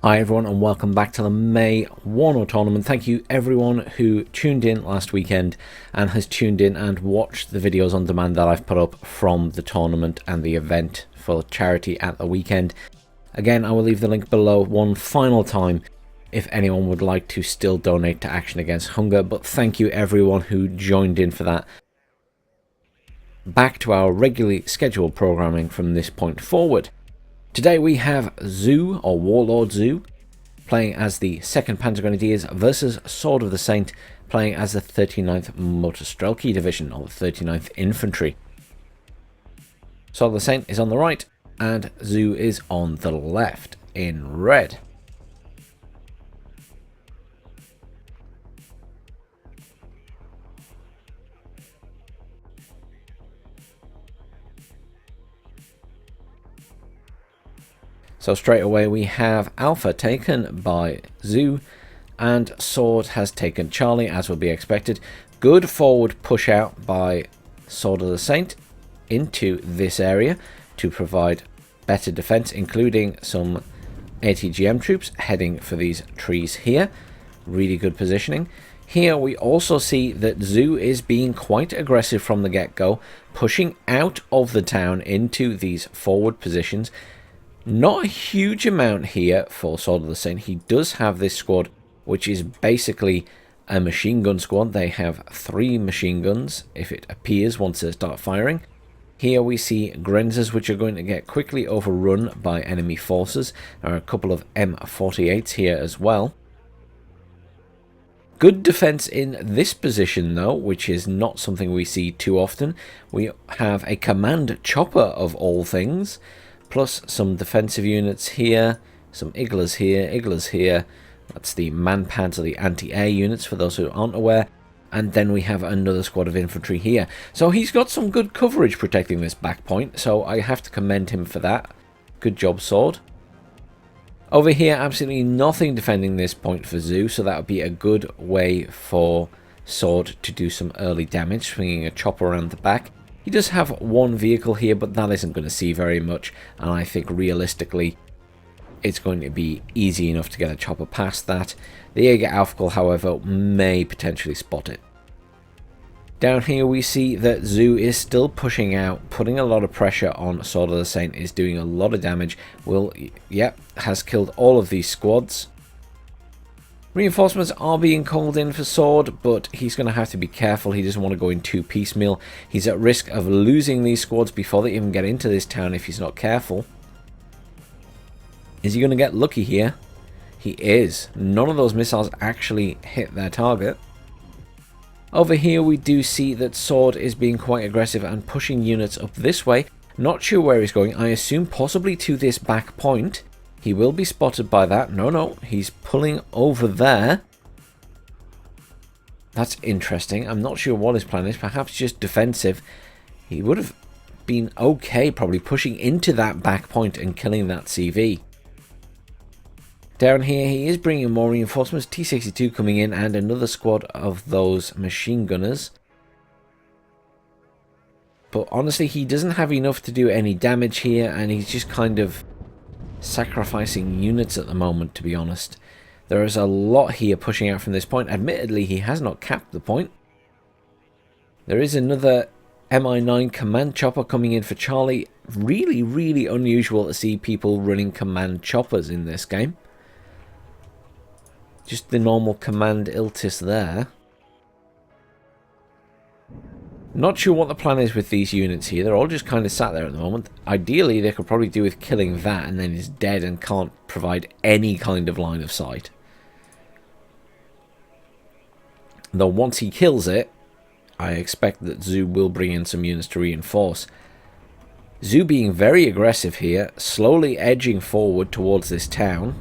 Hi everyone and welcome back to the May WARNO Tournament. Thank you everyone who tuned in last weekend and has tuned in and watched the videos on demand that I've put up from the tournament and the event for charity at the weekend. Again, I will leave the link below one final time if anyone would like to still donate to Action Against Hunger, but thank you everyone who joined in for that. Back to our regularly scheduled programming from this point forward. Today we have Zoo, or Warlord Zoo, playing as the 2nd Panzer Grenadiers versus Sword of the Saint, playing as the 39th Motorstrelki Division, or the 39th Infantry. Sword of the Saint is on the right, and Zoo is on the left, in red. So straight away we have Alpha taken by Zoo, and Sword has taken Charlie, as would be expected. Good forward push out by Sword of the Saint into this area to provide better defense, including some ATGM troops heading for these trees here. Really good positioning. Here we also see that Zoo is being quite aggressive from the get-go, pushing out of the town into these forward positions. Not a huge amount here for Sword of the Saint. He does have this squad, which is basically a machine gun squad. They have 3 machine guns, if it appears, once they start firing. Here we see Grenzers, which are going to get quickly overrun by enemy forces. There are a couple of M48s here as well. Good defense in this position, though, which is not something we see too often. We have a command chopper of all things, plus some defensive units here, some Iglas here. That's the man-pads or the anti-air units, for those who aren't aware. And then we have another squad of infantry here. So he's got some good coverage protecting this back point, so I have to commend him for that. Good job, Sword. Over here, absolutely nothing defending this point for Zoo, so that would be a good way for Sword to do some early damage, swinging a chopper around the back. He does have 1 vehicle here, but that isn't going to see very much, and I think realistically it's going to be easy enough to get a chopper past that. The Jaeger Aufkel, however, may potentially spot it. Down here we see that Zoo is still pushing out, putting a lot of pressure on Sword of the Saint, is doing a lot of damage. Has killed all of these squads. Reinforcements are being called in for Sword, but he's going to have to be careful. He doesn't want to go in too piecemeal. He's at risk of losing these squads before they even get into this town if he's not careful. Is he going to get lucky here? He is. None of those missiles actually hit their target. Over here we do see that Sword is being quite aggressive and pushing units up this way. Not sure where he's going. I assume possibly to this back point. He will be spotted by that. No, he's pulling over there. That's interesting. I'm not sure what his plan is. Perhaps just defensive. He would have been okay probably pushing into that back point and killing that CV. Down here he is bringing more reinforcements. T-62 coming in and another squad of those machine gunners. But honestly, he doesn't have enough to do any damage here, and he's just kind of sacrificing units at the moment, to be honest. There is a lot here pushing out from this point. Admittedly, he has not capped the point. There is another MI9 command chopper coming in for Charlie. Really, really unusual to see people running command choppers in this game. Just the normal command Iltis there. Not sure what the plan is with these units here. They're all just kind of sat there at the moment. Ideally, they could probably do with killing that, and then he's dead and can't provide any kind of line of sight. Though once he kills it, I expect that Zoo will bring in some units to reinforce. Zoo being very aggressive here, slowly edging forward towards this town.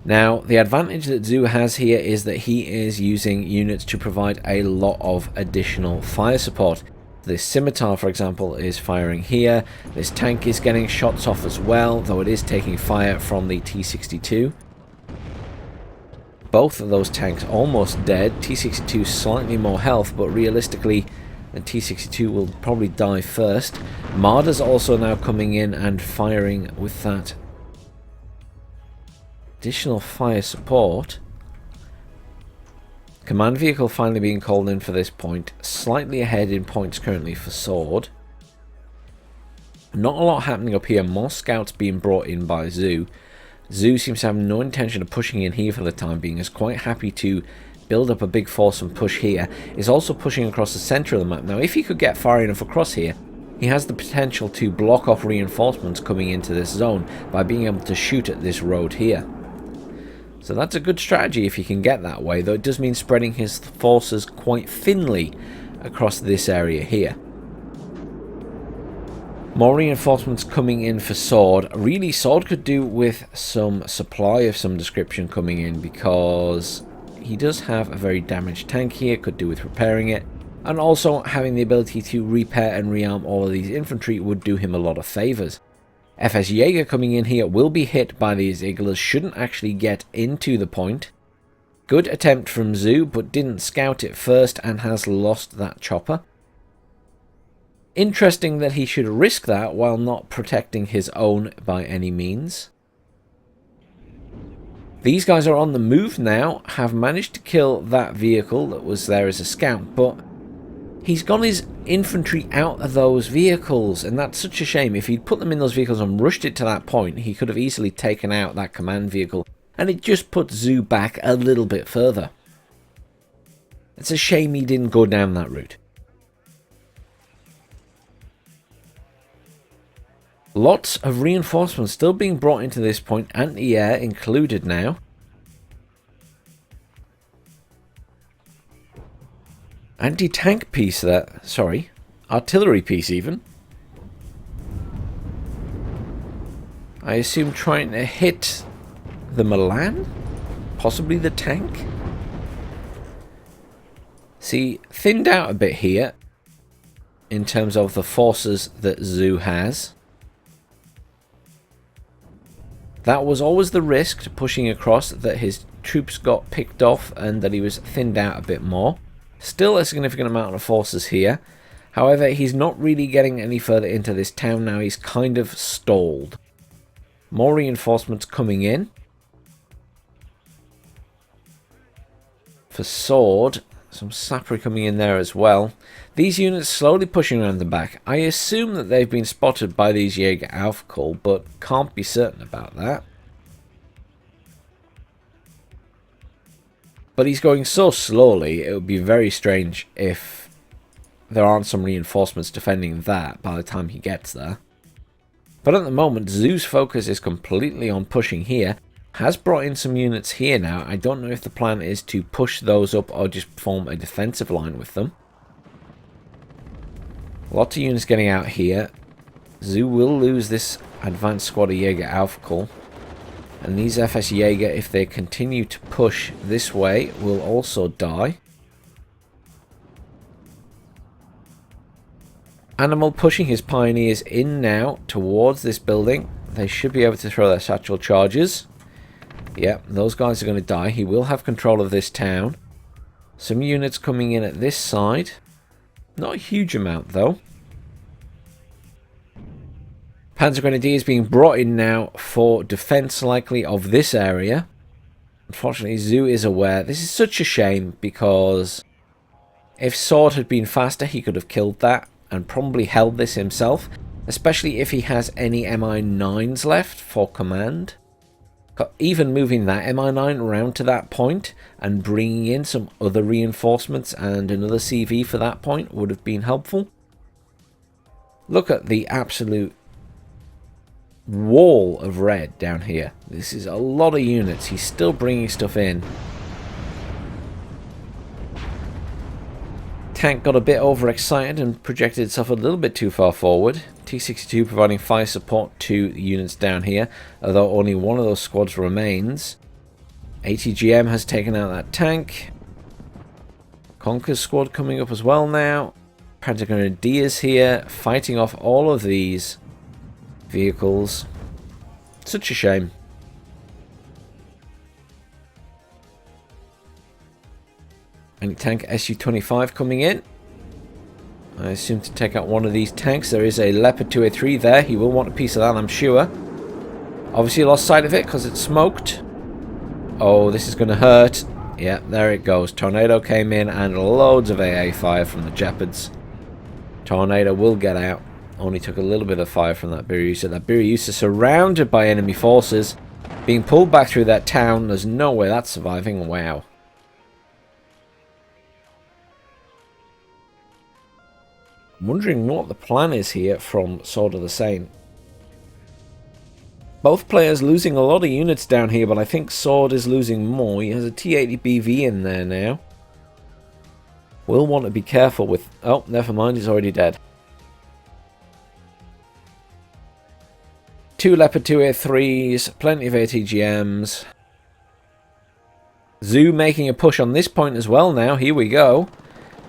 Now, the advantage that Zoo has here is that he is using units to provide a lot of additional fire support. This scimitar, for example, is firing here. This tank is getting shots off as well, though it is taking fire from the T-62. Both of those tanks almost dead. T-62 slightly more health, but realistically the T-62 will probably die first. Marder's also now coming in and firing with that Additional fire support. Command vehicle finally being called in for this point. Slightly ahead in points currently for Sword. Not a lot happening up here. More scouts being brought in by Zoo. Zoo seems to have no intention of pushing in here for the time being. Is quite happy to build up a big force and push here. Is also pushing across the centre of the map. Now, if he could get far enough across here, he has the potential to block off reinforcements coming into this zone by being able to shoot at this road here. So that's a good strategy if he can get that way, though it does mean spreading his forces quite thinly across this area here. More reinforcements coming in for Sword. Really, Sword could do with some supply of some description coming in, because he does have a very damaged tank here, could do with repairing it. And also having the ability to repair and rearm all of these infantry would do him a lot of favours. FS Jaeger coming in here will be hit by these Iglas, shouldn't actually get into the point. Good attempt from Zoo, but didn't scout it first and has lost that chopper. Interesting that he should risk that while not protecting his own by any means. These guys are on the move now, have managed to kill that vehicle that was there as a scout, but he's got his infantry out of those vehicles, and that's such a shame. If he'd put them in those vehicles and rushed it to that point, he could have easily taken out that command vehicle, and it just put Zoo back a little bit further. It's a shame he didn't go down that route. Lots of reinforcements still being brought into this point, anti-air included now. Anti-tank piece there, sorry, artillery piece even. I assume trying to hit the Milan? Possibly the tank? See, thinned out a bit here in terms of the forces that Zoo has. That was always the risk to pushing across, that his troops got picked off and that he was thinned out a bit more. Still a significant amount of forces here. However, he's not really getting any further into this town now. He's kind of stalled. More reinforcements coming in. For Sword, some sapper coming in there as well. These units slowly pushing around the back. I assume that they've been spotted by these Jäger Aufkall, but can't be certain about that. But he's going so slowly, it would be very strange if there aren't some reinforcements defending that by the time he gets there. But at the moment, Zoo's focus is completely on pushing here. Has brought in some units here now. I don't know if the plan is to push those up or just form a defensive line with them. Lots of units getting out here. Zoo will lose this advanced squad of Jäger Aufkall. And these FS Jaeger, if they continue to push this way, will also die. Animal pushing his pioneers in now towards this building. They should be able to throw their satchel charges. Yep, those guys are going to die. He will have control of this town. Some units coming in at this side. Not a huge amount, though. Panzer Grenadiers being brought in now for defense, likely, of this area. Unfortunately, Zoo is aware. This is such a shame, because if Sword had been faster, he could have killed that and probably held this himself, especially if he has any Mi-9s left for command. Even moving that Mi-9 around to that point and bringing in some other reinforcements and another CV for that point would have been helpful. Look at the absolute wall of red down here. This is a lot of units. He's still bringing stuff in. Tank got a bit overexcited and projected itself a little bit too far forward. T-62 providing fire support to the units down here, although only one of those squads remains. ATGM has taken out that tank. Conker's squad coming up as well now. Panzer Grenadiers here, fighting off all of these vehicles. Such a shame. Anti-tank Su-25 coming in. I assume to take out one of these tanks. There is a Leopard 2A3 there. He will want a piece of that, I'm sure. Obviously lost sight of it because it's smoked. Oh, this is going to hurt. Yeah, there it goes. Tornado came in and loads of AA fire from the Jeopards. Tornado will get out. Only took a little bit of fire from that Biryusa. That Biryusa surrounded by enemy forces. Being pulled back through that town. There's no way that's surviving. Wow. I'm wondering what the plan is here from Sword of the Saint. Both players losing a lot of units down here, but I think Sword is losing more. He has a T-80BV in there now. Will want to be careful with... Oh, never mind, he's already dead. 2 Leopard 2A3s, plenty of ATGMs. Zoo making a push on this point as well now. Here we go.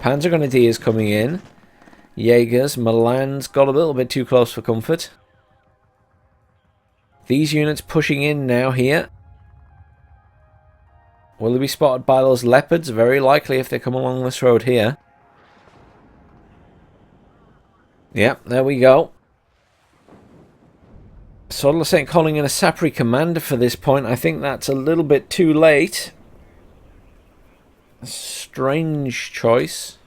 Panzer Grenadiers coming in. Jaegers, Milan's got a little bit too close for comfort. These units pushing in now here. Will they be spotted by those Leopards? Very likely if they come along this road here. Yep, there we go. Sword of the Saint calling in a Sapri commander for this point. I think that's a little bit too late. A strange choice.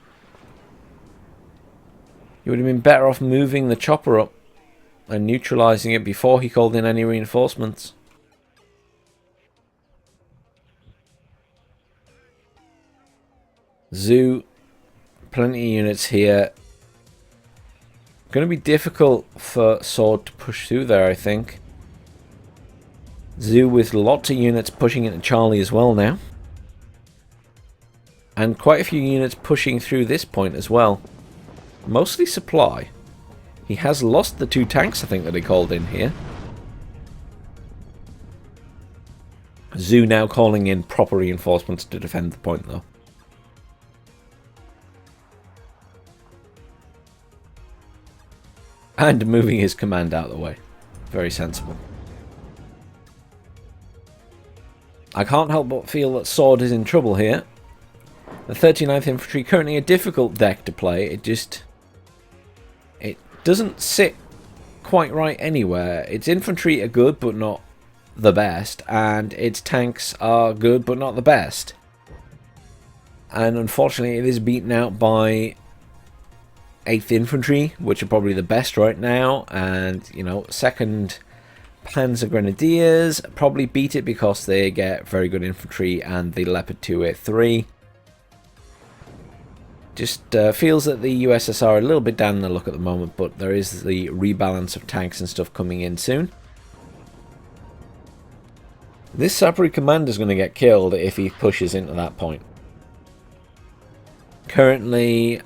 You would have been better off moving the chopper up and neutralizing it before he called in any reinforcements. Zoo, plenty of units here. Going to be difficult for Sword to push through there, I think. Zoo with lots of units pushing into Charlie as well now. And quite a few units pushing through this point as well. Mostly supply. He has lost the 2 tanks, I think, that he called in here. Zoo now calling in proper reinforcements to defend the point, though. And moving his command out of the way. Very sensible. I can't help but feel that Sword is in trouble here. The 39th Infantry, currently a difficult deck to play. It doesn't sit quite right anywhere. Its infantry are good, but not the best. And its tanks are good, but not the best. And unfortunately, it is beaten out by 8th Infantry, which are probably the best right now. And, you know, 2nd Panzer Grenadiers probably beat it because they get very good infantry and the Leopard 2A3. Just feels that the USSR are a little bit down in the luck at the moment, but there is the rebalance of tanks and stuff coming in soon. This Sapri commander is going to get killed if he pushes into that point. Currently,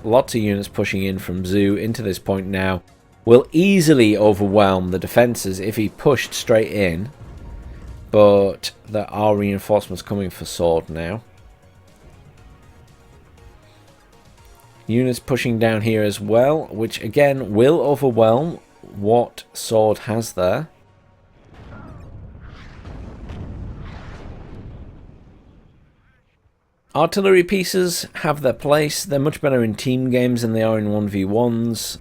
lots of units pushing in from Zoo into this point now. Will easily overwhelm the defences if he pushed straight in. But there are reinforcements coming for Sword now. Units pushing down here as well, which again will overwhelm what Sword has there. Artillery pieces have their place. They're much better in team games than they are in 1v1s.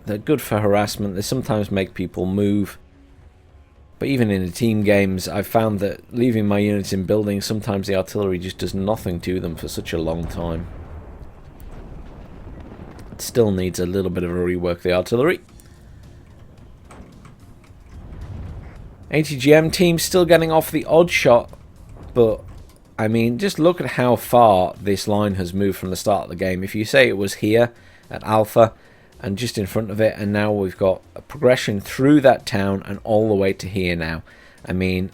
They're good for harassment. They sometimes make people move. But even in the team games, I've found that leaving my units in buildings, sometimes the artillery just does nothing to them for such a long time. It still needs a little bit of a rework, the artillery. ATGM team still getting off the odd shot, but I mean, just look at how far this line has moved from the start of the game. If you say it was here at Alpha and just in front of it, and now we've got a progression through that town and all the way to here now. I mean,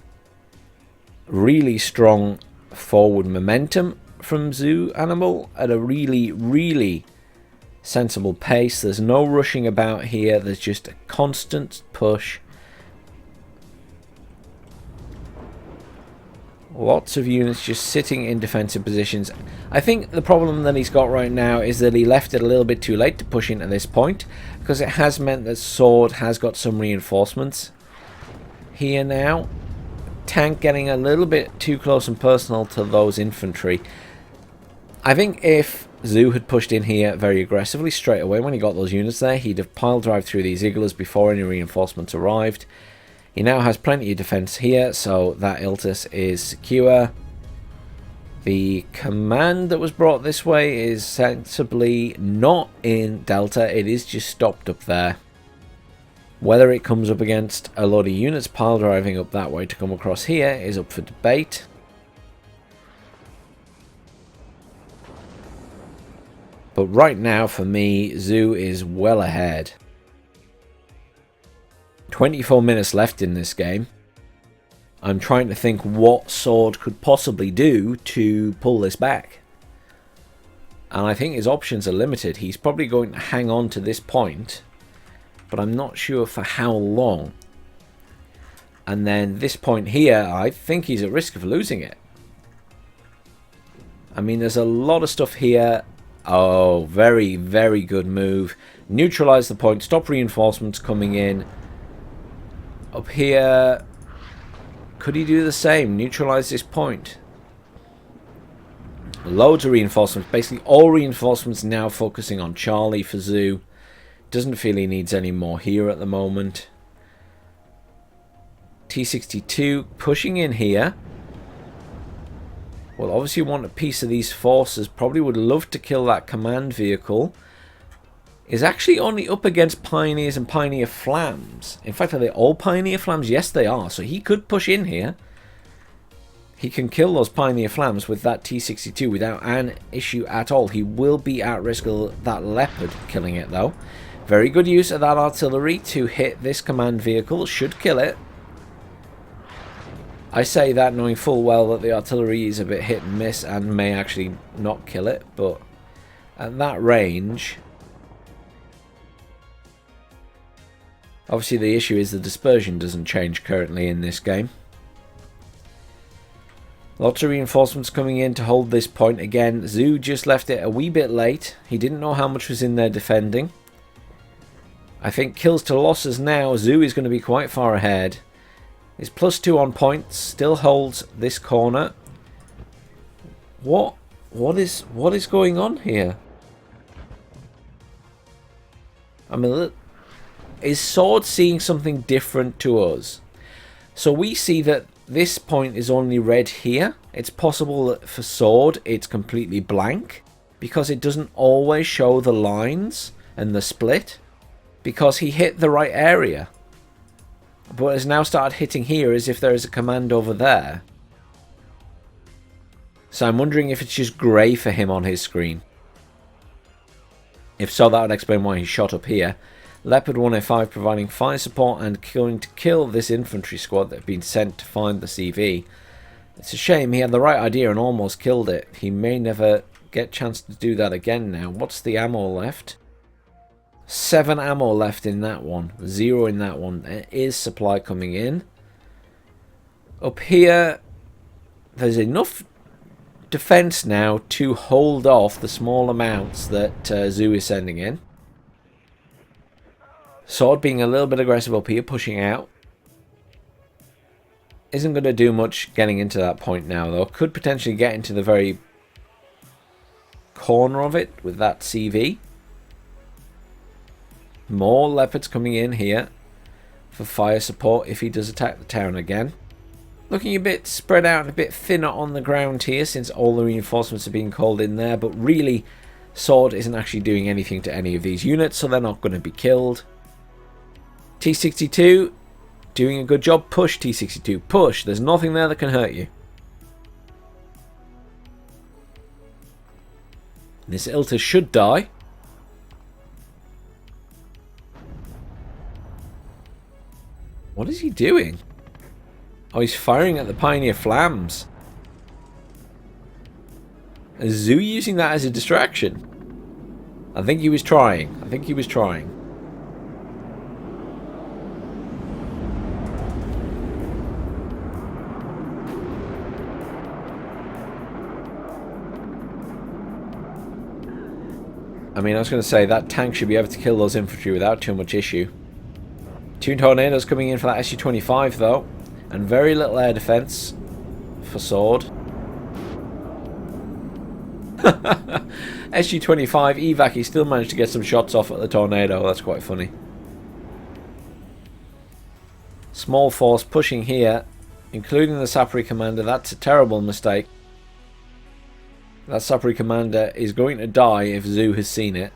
really strong forward momentum from Zoo Animal at a really, really sensible pace. There's no rushing about here. There's just a constant push. Lots of units just sitting in defensive positions. I think the problem that he's got right now is that he left it a little bit too late to push into this point, because it has meant that Sword has got some reinforcements here now. Tank getting a little bit too close and personal to those infantry. I think if Zoo had pushed in here very aggressively straight away when he got those units there, he'd have pile drive through these Iglas before any reinforcements arrived. He now has plenty of defense here, so that Iltis is secure. The command that was brought this way is sensibly not in Delta. It is just stopped up there. Whether it comes up against a lot of units pile driving up that way to come across here is up for debate. But right now, for me, Zoo is well ahead. 24 minutes left in this game. I'm trying to think what Sword could possibly do to pull this back. And I think his options are limited. He's probably going to hang on to this point, but I'm not sure for how long. And then this point here, I think he's at risk of losing it. I mean, there's a lot of stuff here. Oh, very, very good move. Neutralize the point, stop reinforcements coming in. Up here, could he do the same? Neutralize this point. Loads of reinforcements. Basically, all reinforcements now focusing on Charlie for Zoo. Doesn't feel he needs any more here at the moment. T-62 pushing in here. Well, obviously want a piece of these forces. Probably would love to kill that command vehicle. Is actually only up against Pioneers and Pioneer Flams. In fact, are they all Pioneer Flams? Yes, they are. So he could push in here. He can kill those Pioneer Flams with that T-62 without an issue at all. He will be at risk of that Leopard killing it, though. Very good use of that artillery to hit this command vehicle. Should kill it. I say that knowing full well that the artillery is a bit hit and miss and may actually not kill it. But at that range... Obviously the issue is the dispersion doesn't change currently in this game. Lots of reinforcements coming in to hold this point again. Zoo just left it a wee bit late. He didn't know how much was in there defending. I think kills to losses now. Zoo is going to be quite far ahead. His +2 on points still holds this corner. What is going on here? I mean, is Sword seeing something different to us? So we see that this point is only red here. It's possible that for Sword it's completely blank because it doesn't always show the lines and the split because he hit the right area, but has now started hitting here as if there is a command over there. So I'm wondering if it's just grey for him on his screen. If so, that would explain why he shot up here. Leopard 105 providing fire support and going to kill this infantry squad that had been sent to find the CV. It's a shame. He had the right idea and almost killed it. He may never get a chance to do that again now. What's the ammo left? 7 ammo left in that one. 0 in that one. There is supply coming in. Up here, there's enough defense now to hold off the small amounts that Zoo is sending in. Sword being a little bit aggressive up here, pushing out. Isn't going to do much getting into that point now, though. Could potentially get into the very corner of it with that CV. More Leopards coming in here for fire support if he does attack the town again. Looking a bit spread out and a bit thinner on the ground here since all the reinforcements are being called in there. But really, Sword isn't actually doing anything to any of these units, so they're not going to be killed. T-62 doing a good job. Push, T-62. Push. There's nothing there that can hurt you. This Iltis should die. What is he doing? Oh, he's firing at the Pioneer Flams. Is Zoo using that as a distraction? I think he was trying. I mean, I was going to say that tank should be able to kill those infantry without too much issue. 2 tornadoes coming in for that SU-25 though, and very little air defense for Sword. SU-25 evac, he still managed to get some shots off at the tornado. That's quite funny. Small force pushing here, including the Sapri Commander. That's a terrible mistake. That Sapri Commander is going to die if Zoo has seen it.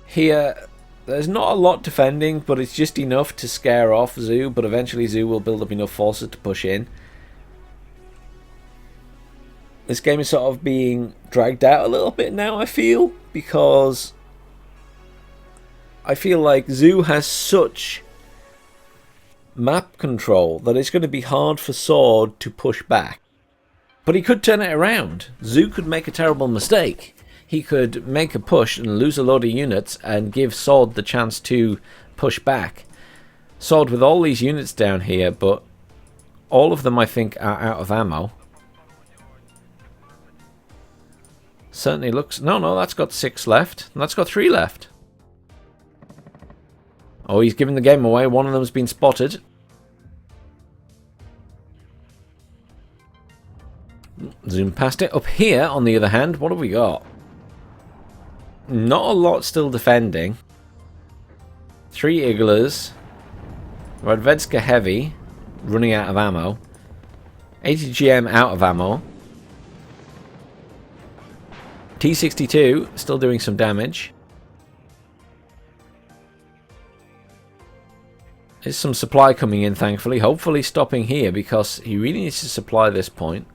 Here, there's not a lot defending, but it's just enough to scare off Zoo, but eventually Zoo will build up enough forces to push in. This game is sort of being dragged out a little bit now, I feel, because I feel like Zoo has such map control that it's going to be hard for Sword to push back. But he could turn it around. Zoo could make a terrible mistake. He could make a push and lose a load of units and give Sword the chance to push back. Sword with all these units down here, but all of them I think are out of ammo. Certainly looks... No, that's got 6 left. And that's got 3 left. Oh, he's giving the game away. One of them's been spotted. Zoom past it. Up here, on the other hand, what have we got? Not a lot still defending. 3 Iglas. Radvedska Heavy, running out of ammo. 80 GM out of ammo. T62, still doing some damage. There's some supply coming in, thankfully. Hopefully stopping here, because he really needs to supply this point.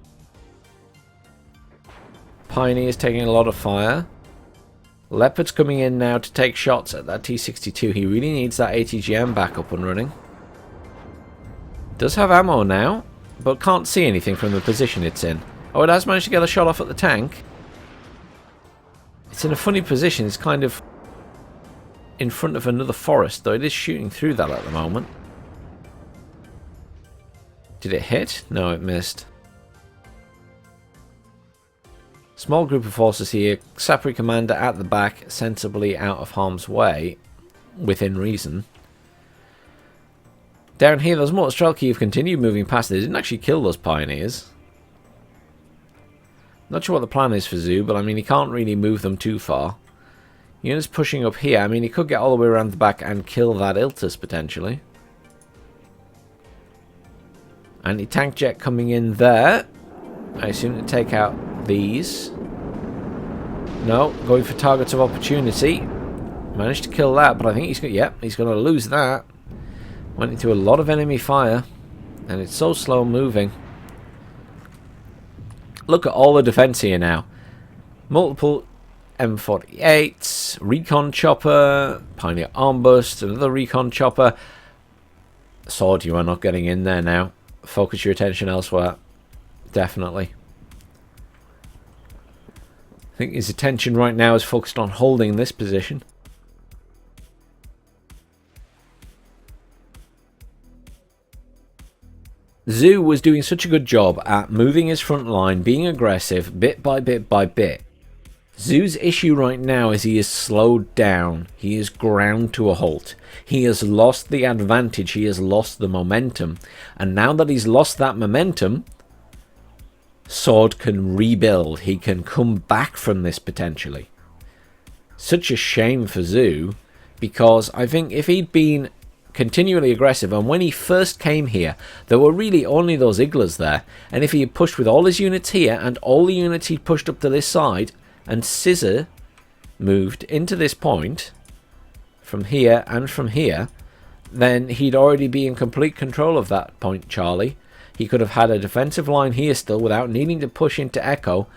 Pioneer is taking a lot of fire. Leopard's coming in now to take shots at that T62. He really needs that 80 GM back up and running. Does have ammo now, but can't see anything from the position it's in. Oh, it has managed to get a shot off at the tank. It's in a funny position. It's kind of in front of another forest, though it is shooting through that at the moment. Did it hit? No, it missed. Small group of forces here. Sapri Commander at the back, sensibly out of harm's way, within reason. Down here, those Mortar Strelki have continued moving past. They didn't actually kill those Pioneers. Not sure what the plan is for Zoo, but I mean, he can't really move them too far. Units pushing up here. I mean, he could get all the way around the back and kill that Iltis, potentially. Anti-tank jet coming in there. I assume to take out these. No, going for targets of opportunity. Managed to kill that, but I think he's going to lose that. Went into a lot of enemy fire, and it's so slow moving. Look at all the defense here now. Multiple M48s, recon chopper, Pioneer armburst, another recon chopper. Sword, you are not getting in there now. Focus your attention elsewhere. Definitely. I think his attention right now is focused on holding this position. Zoo was doing such a good job at moving his front line, being aggressive, bit by bit by bit. Zoo's issue right now is he is slowed down. He is ground to a halt. He has lost the advantage. He has lost the momentum. And now that he's lost that momentum, Sword can rebuild. He can come back from this potentially. Such a shame for Zoo, because I think if he'd been continually aggressive, and when he first came here there were really only those Iglas there, and if he had pushed with all his units here and all the units he pushed up to this side, and Scissor moved into this point from here and from here, then he'd already be in complete control of that point, Charlie. He could have had a defensive line here still without needing to push into Echo,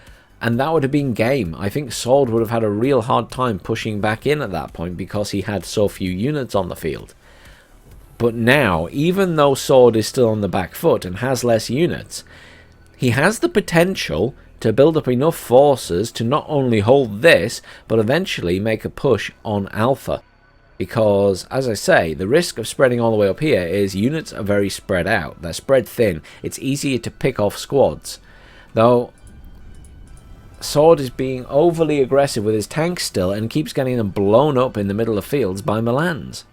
and that would have been game. I think Sword would have had a real hard time pushing back in at that point because he had so few units on the field. But now, even though Sword is still on the back foot and has less units, he has the potential to build up enough forces to not only hold this, but eventually make a push on Alpha. Because, as I say, the risk of spreading all the way up here is units are very spread out. They're spread thin. It's easier to pick off squads. Though, Sword is being overly aggressive with his tanks still and keeps getting them blown up in the middle of fields by Milans.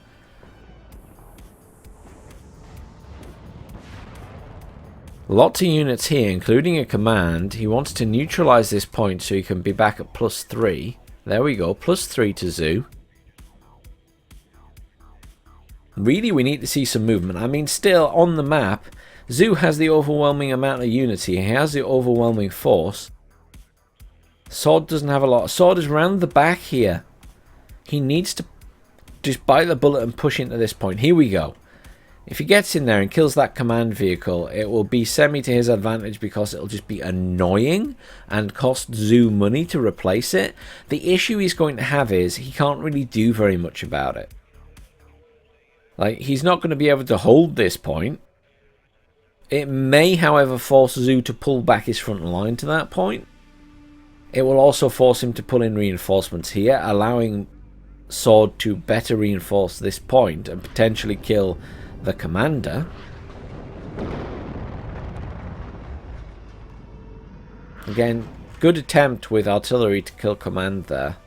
Lots of units here, including a command. He wants to neutralize this point so he can be back at +3. There we go, +3 to Zoo. Really, we need to see some movement. I mean, still, on the map, Zoo has the overwhelming amount of unity. He has the overwhelming force. Sword doesn't have a lot. Sword is round the back here. He needs to just bite the bullet and push into this point. Here we go. If he gets in there and kills that command vehicle, it will be semi to his advantage because it'll just be annoying and cost Zoo money to replace it. The issue he's going to have is he can't really do very much about it. Like, he's not going to be able to hold this point. It may, however, force Zoo to pull back his front line to that point. It will also force him to pull in reinforcements here, allowing Sword to better reinforce this point and potentially kill the commander. Again, good attempt with artillery to kill command there.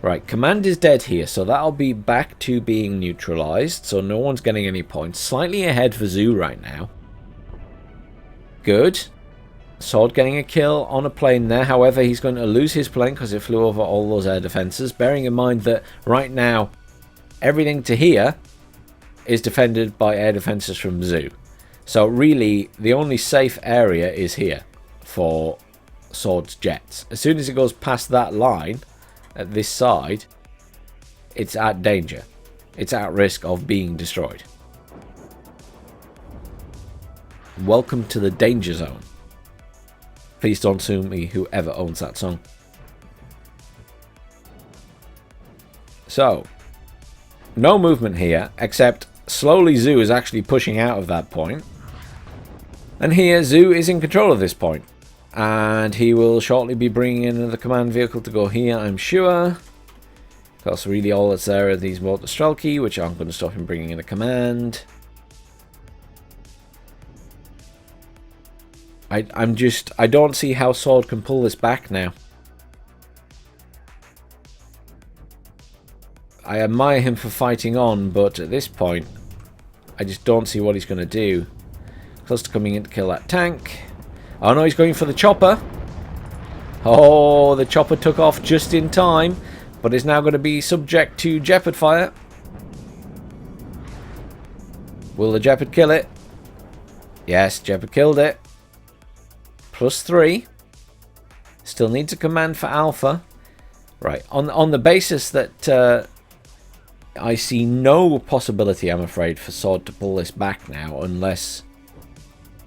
Right, command is dead here, so that'll be back to being neutralized, so no one's getting any points. Slightly ahead for Zoo right now. Good. Sword getting a kill on a plane there. However, he's going to lose his plane because it flew over all those air defenses. Bearing in mind that right now, everything to here is defended by air defenses from Zoo. So really, the only safe area is here for Sword's jets. As soon as it goes past that line at this side, it's at danger. It's at risk of being destroyed. Welcome to the danger zone. Please don't sue me, whoever owns that song. So, no movement here, except slowly Zoo is actually pushing out of that point. And here, Zoo is in control of this point. And he will shortly be bringing in another command vehicle to go here, I'm sure. Because really all that's there are these mortar Strelki, which aren't going to stop him bringing in a command. I don't see how Sword can pull this back now. I admire him for fighting on, but at this point, I just don't see what he's going to do. Close to coming in to kill that tank. Oh no, he's going for the chopper. Oh, the chopper took off just in time, but is now going to be subject to Jeopard fire. Will the Jeopard kill it? Yes, Jeopard killed it. +3. Still needs a command for Alpha. Right, on the basis that I see no possibility, I'm afraid, for Sword to pull this back now, unless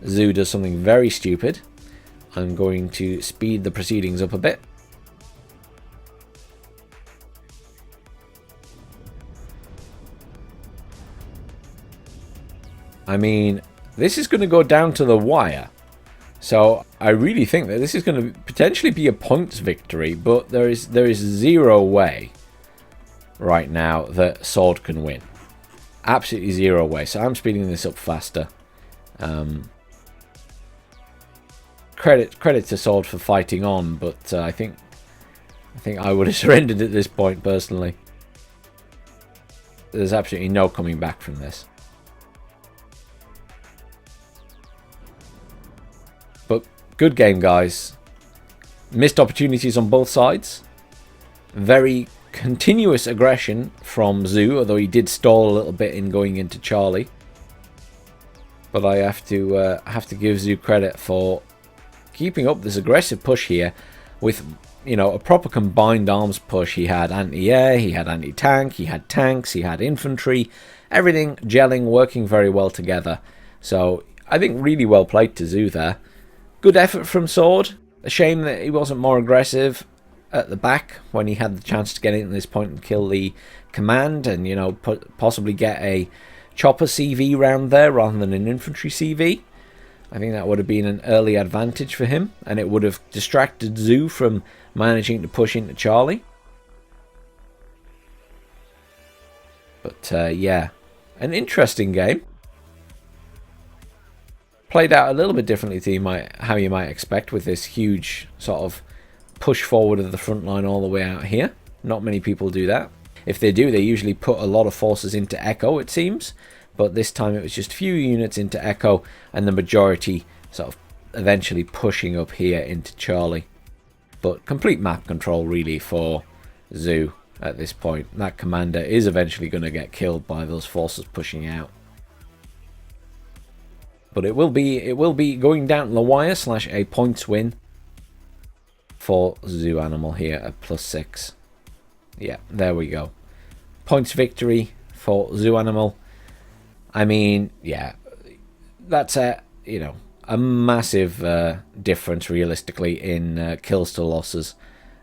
Zoo does something very stupid. I'm going to speed the proceedings up a bit. I mean, this is going to go down to the wire. So I really think that this is going to potentially be a points victory, but there is zero way right now that Sword can win. Absolutely zero way. So I'm speeding this up faster. Credit to Sword for fighting on, but I think I would have surrendered at this point personally. There's absolutely no coming back from this. But good game, guys. Missed opportunities on both sides. Very continuous aggression from Zoo, although he did stall a little bit in going into Charlie. But I have to give Zoo credit for keeping up this aggressive push here with, you know, a proper combined arms push. He had anti-air, he had anti-tank, he had tanks, he had infantry. Everything gelling, working very well together. So I think really well played to Zoo there. Good effort from Sword. A shame that he wasn't more aggressive at the back when he had the chance to get in at this point and kill the command and, you know, possibly get a chopper CV round there rather than an infantry CV. I think that would have been an early advantage for him, and it would have distracted Zoo from managing to push into Charlie. But yeah, an interesting game. Played out a little bit differently to how you might expect, with this huge sort of push forward of the front line all the way out here. Not many people do that. If they do, they usually put a lot of forces into Echo, it seems. But this time it was just few units into Echo, and the majority sort of eventually pushing up here into Charlie. But complete map control really for Zoo. at this point. That commander is eventually going to get killed by those forces pushing out. But it will be going down the wire / a points win for Zoo Animal here at +6. Yeah, there we go. Points victory for Zoo Animal. I mean, yeah, that's a massive difference realistically in kills to losses.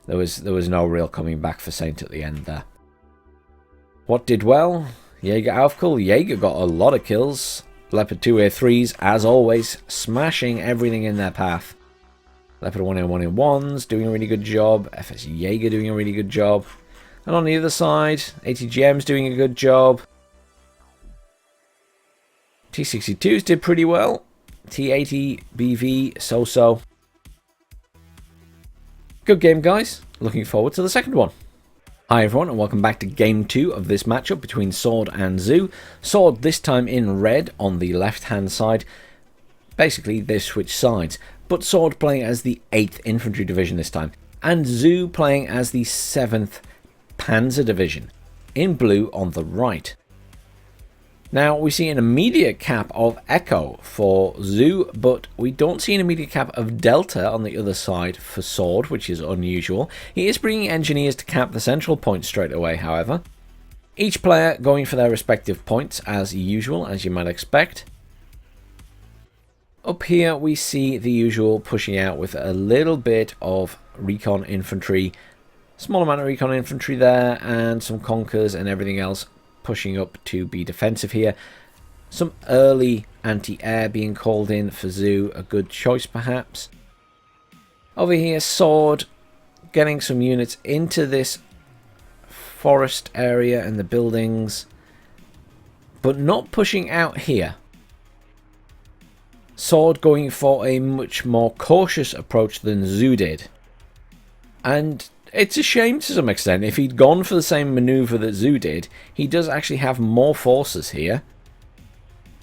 There was no real coming back for Saint at the end there. What did well? Jaeger Aufkull. Jaeger got a lot of kills. Leopard 2A3s, as always, smashing everything in their path. Leopard 1A1A1s doing a really good job. FS Jaeger doing a really good job. And on the other side, ATGM's doing a good job. T62s did pretty well. T80, BV, so-so. Good game, guys. Looking forward to the second one. Hi everyone, and welcome back to Game 2 of this matchup between Sword and Zoo. Sword this time in red on the left-hand side. Basically, they switch sides. But Sword playing as the 8th Infantry Division this time. And Zoo playing as the 7th Panzer Division. In blue on the right. Now, we see an immediate cap of Echo for Zoo, but we don't see an immediate cap of Delta on the other side for Sword, which is unusual. He is bringing engineers to cap the central point straight away, however. Each player going for their respective points, as usual, as you might expect. Up here, we see the usual pushing out with a little bit of recon infantry. Small amount of recon infantry there, and some conkers and everything else pushing up to be defensive here. Some early anti-air being called in for Zoo, a good choice perhaps. Over here, Sword getting some units into this forest area and the buildings, but not pushing out here. Sword going for a much more cautious approach than Zoo did. And it's a shame to some extent. If he'd gone for the same maneuver that Zoo did, he does actually have more forces here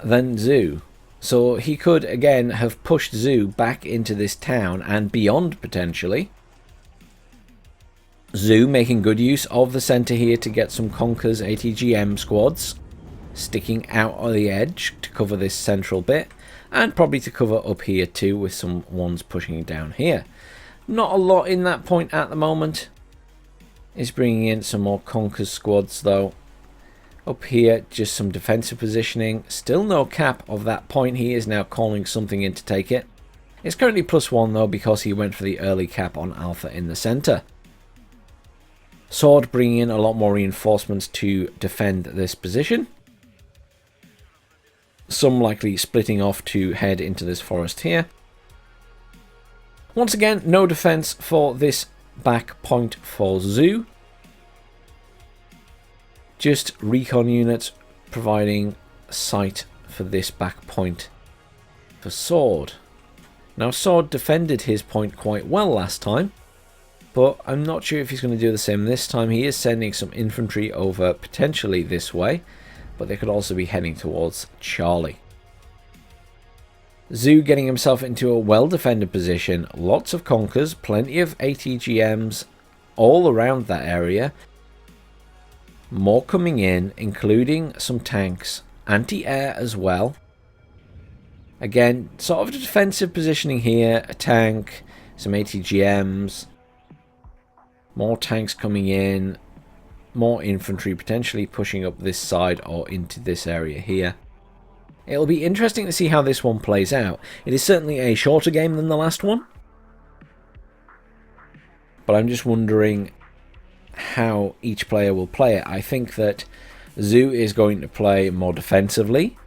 than Zoo. So he could, again, have pushed Zoo back into this town and beyond, potentially. Zoo making good use of the centre here to get some Conkers ATGM squads sticking out on the edge to cover this central bit, and probably to cover up here too with some ones pushing down here. Not a lot in that point at the moment. Is bringing in some more Conkers squads though. Up here, just some defensive positioning. Still no cap of that point. He is now calling something in to take it. It's currently +1 though because he went for the early cap on Alpha in the centre. Sword bringing in a lot more reinforcements to defend this position. Some likely splitting off to head into this forest here. Once again, no defense for this back point for Zoo. Just recon units providing sight for this back point for Sword. Now, Sword defended his point quite well last time, but I'm not sure if he's going to do the same this time. He is sending some infantry over potentially this way, but they could also be heading towards Charlie. Zoo getting himself into a well-defended position. Lots of Conkers, plenty of ATGMs all around that area. More coming in, including some tanks. Anti-air as well. Again, sort of a defensive positioning here. A tank, some ATGMs. More tanks coming in. More infantry potentially pushing up this side or into this area here. It'll be interesting to see how this one plays out. It is certainly a shorter game than the last one, but I'm just wondering how each player will play it. I think that Zoo is going to play more defensively,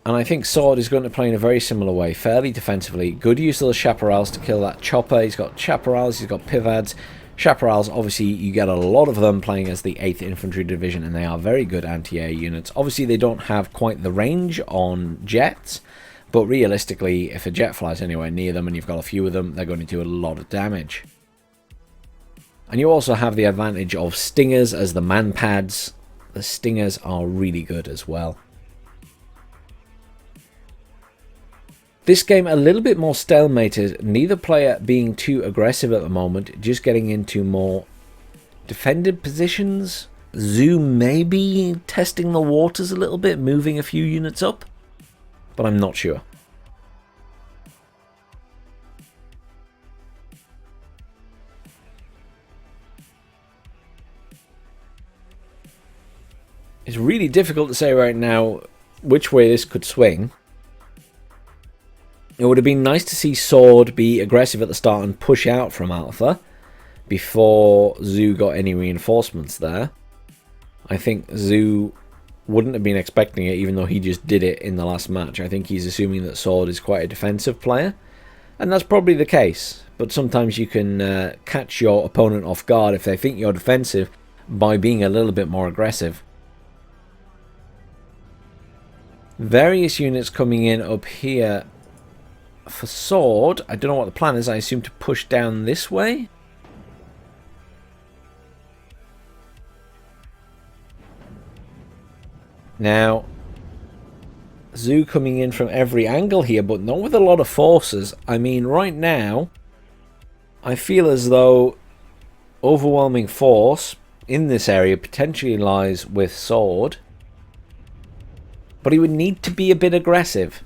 and I think Sword is going to play in a very similar way, fairly defensively. Good use of the Chaparrals to kill that chopper. He's got Chaparrals, he's got Pivads. Chaparrals, obviously, you get a lot of them playing as the 8th Infantry Division, and they are very good anti-air units. Obviously, they don't have quite the range on jets, but realistically, if a jet flies anywhere near them and you've got a few of them, they're going to do a lot of damage. And you also have the advantage of Stingers as the man-pads. The Stingers are really good as well. This game a little bit more stalemated, neither player being too aggressive at the moment, just getting into more defended positions. Zoo maybe testing the waters a little bit, moving a few units up, but I'm not sure. It's really difficult to say right now which way this could swing. It would have been nice to see Sword be aggressive at the start and push out from Alpha before Zoo got any reinforcements there. I think Zoo wouldn't have been expecting it, even though he just did it in the last match. I think he's assuming that Sword is quite a defensive player, and that's probably the case. But sometimes you can catch your opponent off guard if they think you're defensive by being a little bit more aggressive. Various units coming in up here for Sword. I don't know what the plan is. I assume to push down this way. Now, Zoo coming in from every angle here, but not with a lot of forces. I mean, right now, I feel as though overwhelming force in this area potentially lies with Sword. But he would need to be a bit aggressive.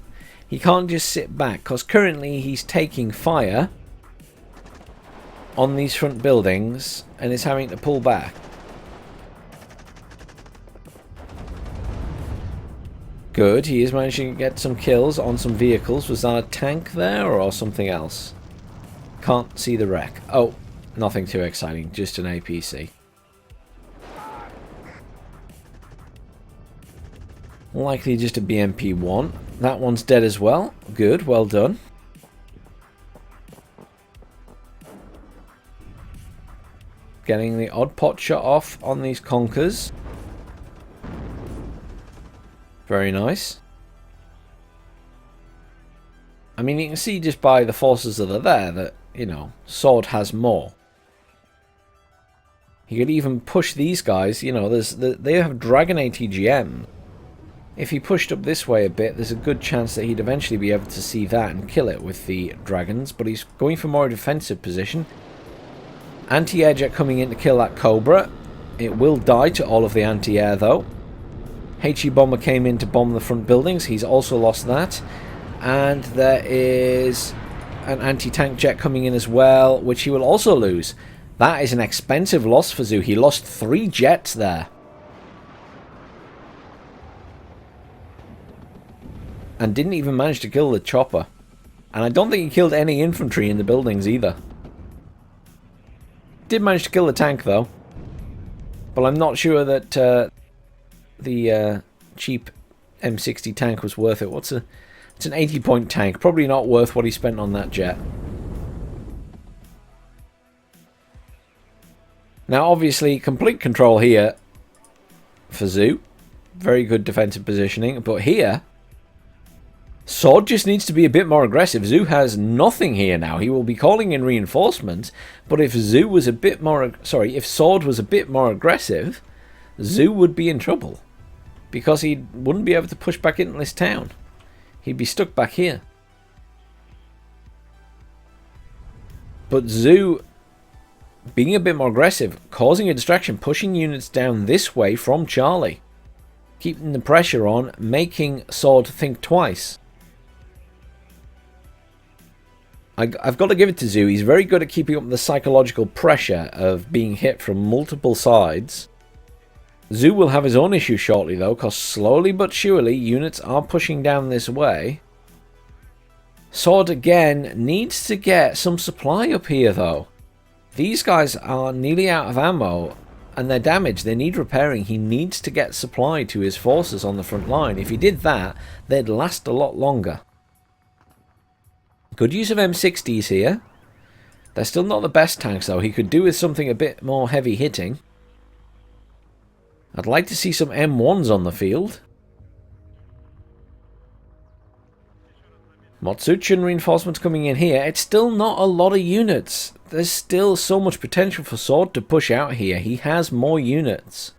He can't just sit back, because currently he's taking fire on these front buildings and is having to pull back. Good, he is managing to get some kills on some vehicles. Was that a tank there or something else? Can't see the wreck. Oh, nothing too exciting, just an APC. Likely just a BMP-1. That one's dead as well. Good, well done. Getting the odd pot shot off on these conkers. Very nice. I mean, you can see just by the forces that are there that, you know, Sword has more. He could even push these guys, you know, they have Dragon ATGM. If he pushed up this way a bit, there's a good chance that he'd eventually be able to see that and kill it with the dragons, but he's going for more defensive position. Anti-air jet coming in to kill that Cobra. It will die to all of the anti-air though. HE bomber came in to bomb the front buildings. He's also lost that. And there is an anti-tank jet coming in as well, which he will also lose. That is an expensive loss for Zoo. He lost 3 jets there. And didn't even manage to kill the chopper. And I don't think he killed any infantry in the buildings either. Did manage to kill the tank though. But I'm not sure that the cheap M60 tank was worth it. It's an 80-point tank. Probably not worth what he spent on that jet. Now obviously complete control here for Zoo. Very good defensive positioning. But here, Sword just needs to be a bit more aggressive. Zoo has nothing here now. He will be calling in reinforcements, but if Zoo was a bit more... Sorry, if Sword was a bit more aggressive, Zoo would be in trouble. Because he wouldn't be able to push back into this town. He'd be stuck back here. But Zoo, being a bit more aggressive, causing a distraction, pushing units down this way from Charlie. Keeping the pressure on, making Sword think twice. I've got to give it to Zoo. He's very good at keeping up the psychological pressure of being hit from multiple sides. Zoo will have his own issue shortly though, because slowly but surely units are pushing down this way. Sword again needs to get some supply up here though. These guys are nearly out of ammo and they're damaged. They need repairing. He needs to get supply to his forces on the front line. If he did that, they'd last a lot longer. Good use of M60s here. They're still not the best tanks though. He could do with something a bit more heavy hitting. I'd like to see some M1s on the field. Motsuchin reinforcements coming in here. It's still not a lot of units. There's still so much potential for Sword to push out here. He has more units.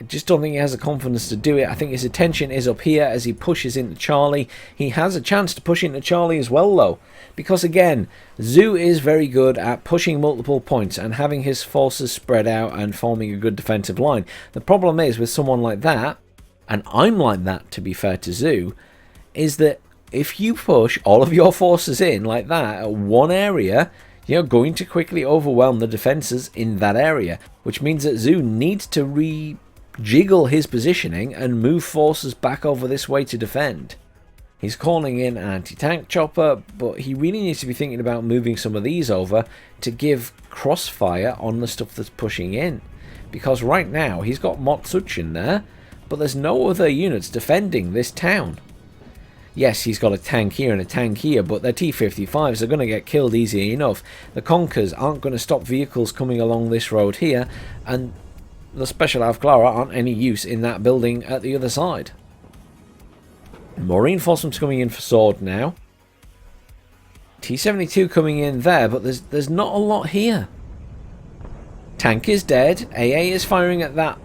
I just don't think he has the confidence to do it. I think his attention is up here as he pushes into Charlie. He has a chance to push into Charlie as well, though. Because, again, Zoo is very good at pushing multiple points and having his forces spread out and forming a good defensive line. The problem is with someone like that, and I'm like that, to be fair to Zoo, is that if you push all of your forces in like that at one area, you're going to quickly overwhelm the defenses in that area. Which means that Zoo needs to rejiggle his positioning and move forces back over this way to defend. He's calling in an anti-tank chopper, but he really needs to be thinking about moving some of these over to give crossfire on the stuff that's pushing in. Because right now, he's got Motsuchin there, but there's no other units defending this town. Yes, he's got a tank here and a tank here, but their T-55s are going to get killed easy enough. The Conkers aren't going to stop vehicles coming along this road here, and the Special Avklara aren't any use in that building at the other side. More reinforcements coming in for Sword now. T-72 coming in there, but there's not a lot here. Tank is dead. AA is firing at that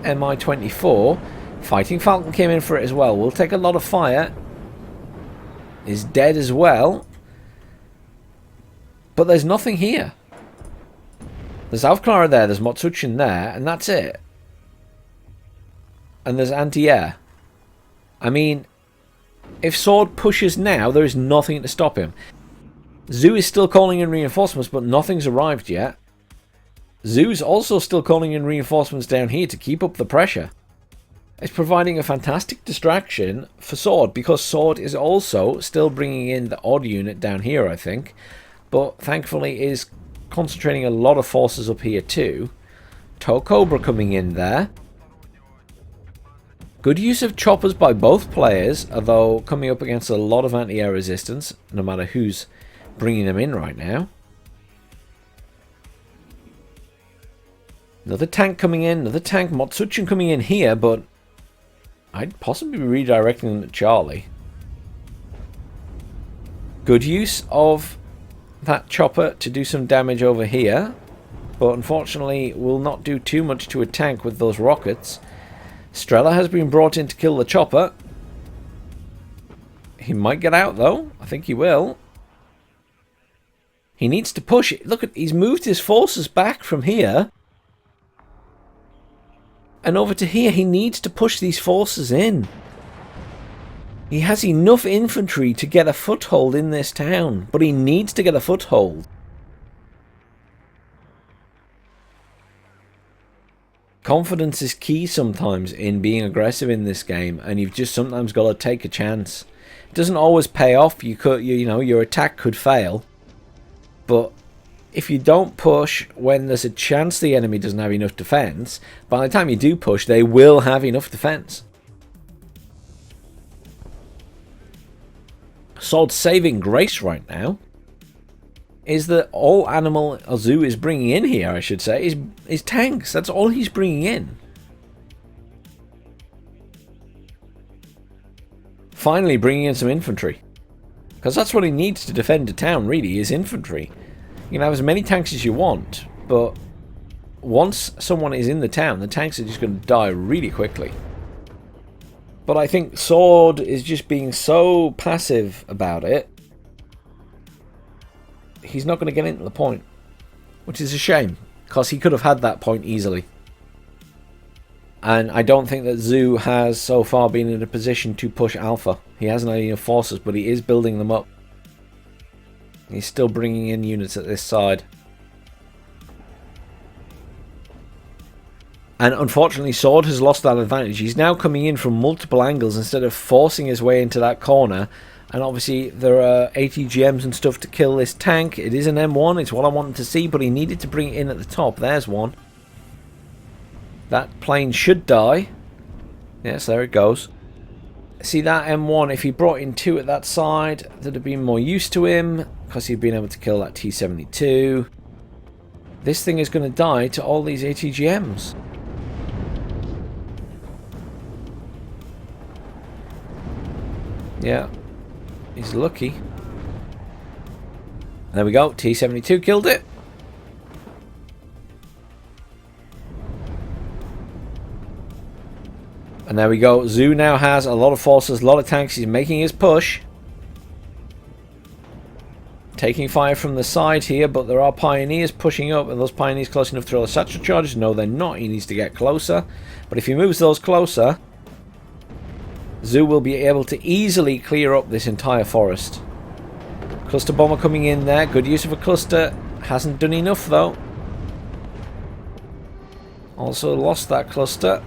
Mi-24. Fighting Falcon came in for it as well. Will take a lot of fire. Is dead as well. But there's nothing here. There's Avklara there, there's Motsuchin there, and that's it. And there's anti-air. I mean, if Sword pushes now, there is nothing to stop him. Zoo is still calling in reinforcements, but nothing's arrived yet. Zoo's also still calling in reinforcements down here to keep up the pressure. It's providing a fantastic distraction for Sword, because Sword is also still bringing in the odd unit down here, I think. But thankfully is concentrating a lot of forces up here too. Toe Cobra coming in there. Good use of choppers by both players, although coming up against a lot of anti-air resistance, no matter who's bringing them in right now. Another tank coming in, another tank, Motsuchin coming in here, but I'd possibly be redirecting them to Charlie. Good use of that chopper to do some damage over here, but unfortunately will not do too much to a tank with those rockets. Strela has been brought in to kill the chopper. He might get out though. I think he will. He needs to push it. Look, he's moved his forces back from here and over to here. He needs to push these forces in. He has enough infantry to get a foothold in this town, but he needs to get a foothold. Confidence is key sometimes in being aggressive in this game, and you've just sometimes got to take a chance. It doesn't always pay off. You know, your attack could fail, but if you don't push when there's a chance the enemy doesn't have enough defense, by the time you do push, they will have enough defense. Sword's saving grace right now is that all Animal Zoo is bringing in here, I should say, is tanks. That's all he's bringing in. Finally bringing in some infantry, because that's what he needs to defend a town, really, is infantry. You can have as many tanks as you want, but once someone is in the town, the tanks are just going to die really quickly. But I think Sword is just being so passive about it. He's not going to get into the point, which is a shame, because he could have had that point easily. And I don't think that Zoo has so far been in a position to push Alpha. He hasn't had enough forces, but he is building them up. He's still bringing in units at this side. And unfortunately, Sword has lost that advantage. He's now coming in from multiple angles instead of forcing his way into that corner. And obviously, there are ATGMs and stuff to kill this tank. It is an M1. It's what I wanted to see, but he needed to bring it in at the top. There's one. That plane should die. Yes, there it goes. See, that M1, if he brought in two at that side, there'd have been more use to him, because he'd been able to kill that T-72. This thing is going to die to all these ATGMs. Yeah, he's lucky. There we go, T-72 killed it. And there we go. Zoo now has a lot of forces, a lot of tanks. He's making his push. Taking fire from the side here, but there are pioneers pushing up. Are those pioneers close enough to throw the satchel charges? No, they're not. He needs to get closer. But if he moves those closer, Zoo will be able to easily clear up this entire forest. Cluster bomber coming in there. Good use of a cluster. Hasn't done enough though. Also lost that cluster.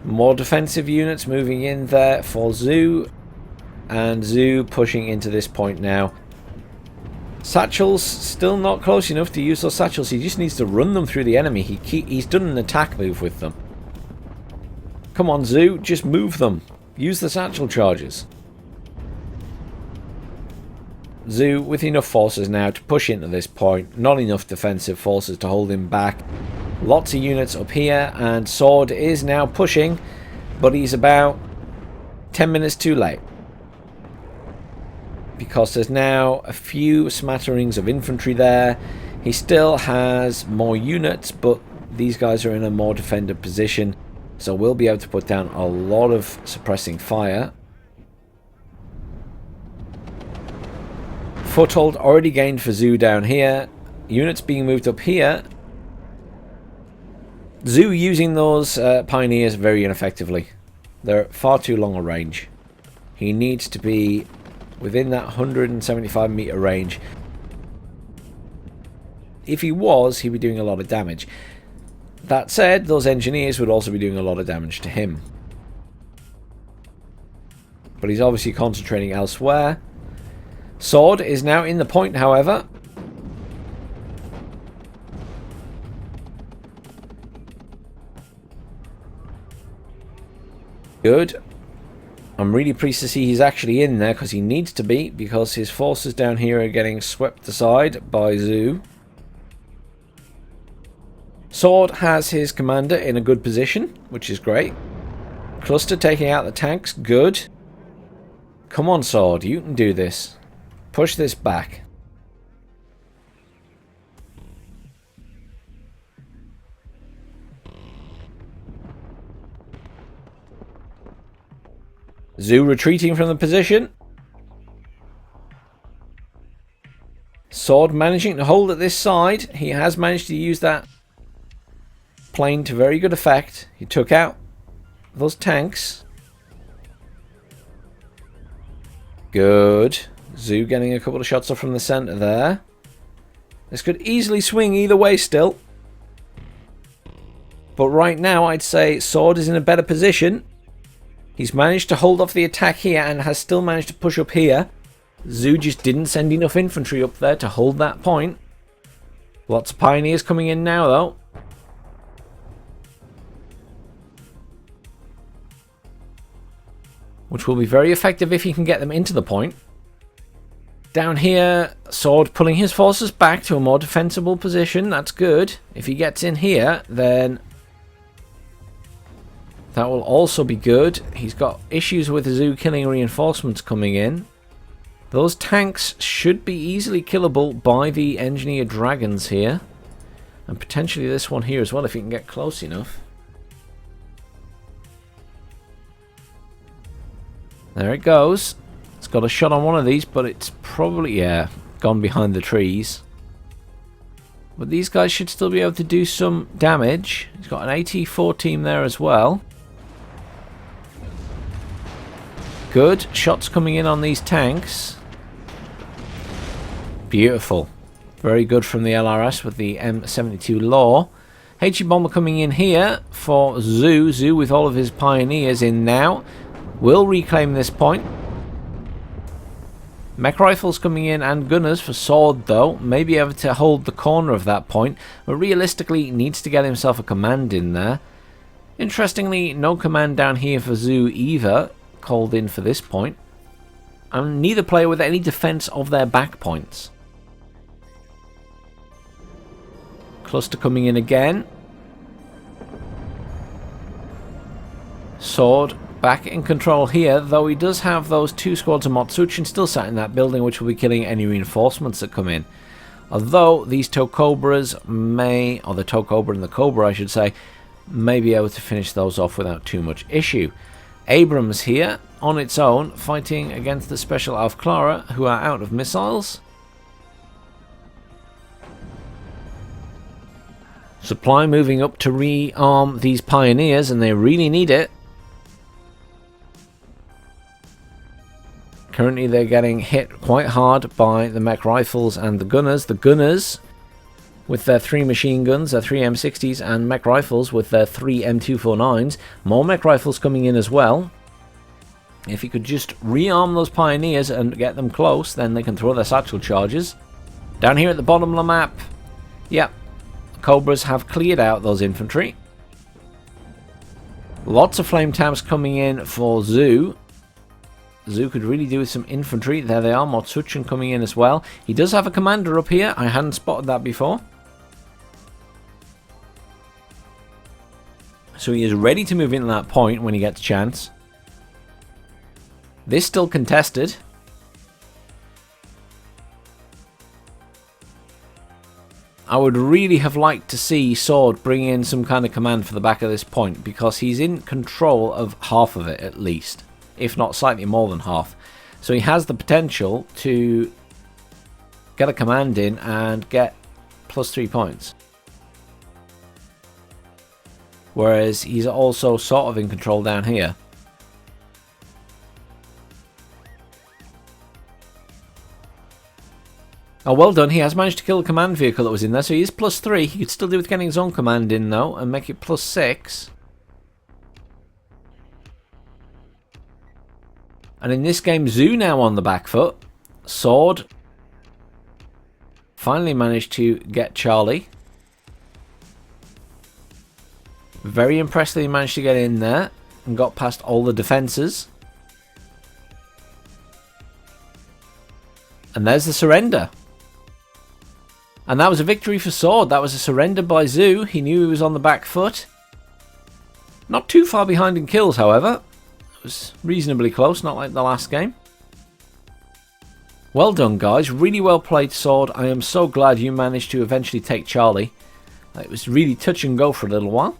More defensive units moving in there for Zoo. And Zoo pushing into this point now. Satchels still not close enough to use those satchels. He just needs to run them through the enemy. He's done an attack move with them. Come on, Zoo, just move them. Use the satchel charges. Zoo with enough forces now to push into this point. Not enough defensive forces to hold him back. Lots of units up here, and Sword is now pushing, but he's about 10 minutes too late. Because there's now a few smatterings of infantry there. He still has more units, but these guys are in a more defended position. So we'll be able to put down a lot of suppressing fire. Foothold already gained for Zoo down here. Units being moved up here. Zoo using those pioneers very ineffectively. They're far too long a range. He needs to be within that 175 meter range. If he was, he'd be doing a lot of damage. That said, those engineers would also be doing a lot of damage to him. But he's obviously concentrating elsewhere. Sword is now in the point, however. Good. I'm really pleased to see he's actually in there, because he needs to be, because his forces down here are getting swept aside by Zoo. Sword has his commander in a good position, which is great. Cluster taking out the tanks, good. Come on, Sword, you can do this. Push this back. Zoo retreating from the position. Sword managing to hold at this side. He has managed to use that plane to very good effect. He took out those tanks. Good. Zoo getting a couple of shots off from the center there. This could easily swing either way still. But right now I'd say Sword is in a better position. He's managed to hold off the attack here and has still managed to push up here. Zoo just didn't send enough infantry up there to hold that point. Lots of pioneers coming in now though. Which will be very effective if he can get them into the point. Down here, Sword pulling his forces back to a more defensible position. That's good. If he gets in here, then that will also be good. He's got issues with Zoo killing reinforcements coming in. Those tanks should be easily killable by the engineered dragons here. And potentially this one here as well if he can get close enough. There it goes. It's got a shot on one of these, but it's probably, yeah, gone behind the trees. But these guys should still be able to do some damage. He's got an AT-4 team there as well. Good. Shots coming in on these tanks. Beautiful. Very good from the LRS with the M72 Law. HE Bomber coming in here for Zoo. Zoo with all of his pioneers in now. Will reclaim this point. Mech rifles coming in and gunners for Sword though. May be able to hold the corner of that point. But realistically needs to get himself a command in there. Interestingly, no command down here for Zoo either. Called in for this point. And neither player with any defense of their back points. Cluster coming in again. Sword back in control here, though he does have those two squads of Motsuchin still sat in that building, which will be killing any reinforcements that come in. Although these Tokobras may, or the Tokobra and the Cobra I should say, may be able to finish those off without too much issue. Abrams here, on its own, fighting against the Special Alf Clara, who are out of missiles. Supply moving up to rearm these pioneers, and they really need it. Currently they're getting hit quite hard by the mech rifles and the gunners. The gunners with their 3 machine guns, their 3 M60s, and mech rifles with their 3 M249s. More mech rifles coming in as well. If you could just rearm those pioneers and get them close, then they can throw their satchel charges. Down here at the bottom of the map, yep, Cobras have cleared out those infantry. Lots of flame taps coming in for Zoo. Zoo could really do with some infantry. There they are, Motsuchin coming in as well. He does have a commander up here. I hadn't spotted that before. So he is ready to move into that point when he gets a chance. This still contested. I would really have liked to see Sword bring in some kind of command for the back of this point, because he's in control of half of it at least, if not slightly more than half. So he has the potential to get a command in and get +3 points. Whereas he's also sort of in control down here. Oh, well done. He has managed to kill the command vehicle that was in there, so he is +3. He could still do with getting his own command in, though, and make it +6. And in this game, Zoo now on the back foot. Sword finally managed to get Charlie. Very impressed that he managed to get in there and got past all the defences. And there's the surrender. And that was a victory for Sword. That was a surrender by Zoo. He knew he was on the back foot. Not too far behind in kills, however. It was reasonably close, not like the last game. Well done, guys. Really well played, Sword. I am so glad you managed to eventually take Charlie. It was really touch and go for a little while.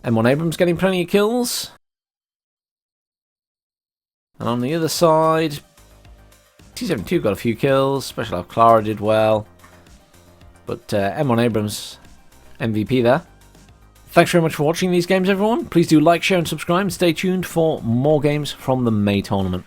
M1 Abrams getting plenty of kills. And on the other side, T-72 got a few kills. Special Alf Clara did well. But M1 Abrams MVP there. Thanks very much for watching these games, everyone. Please do like, share and subscribe. And stay tuned for more games from the May Tournament.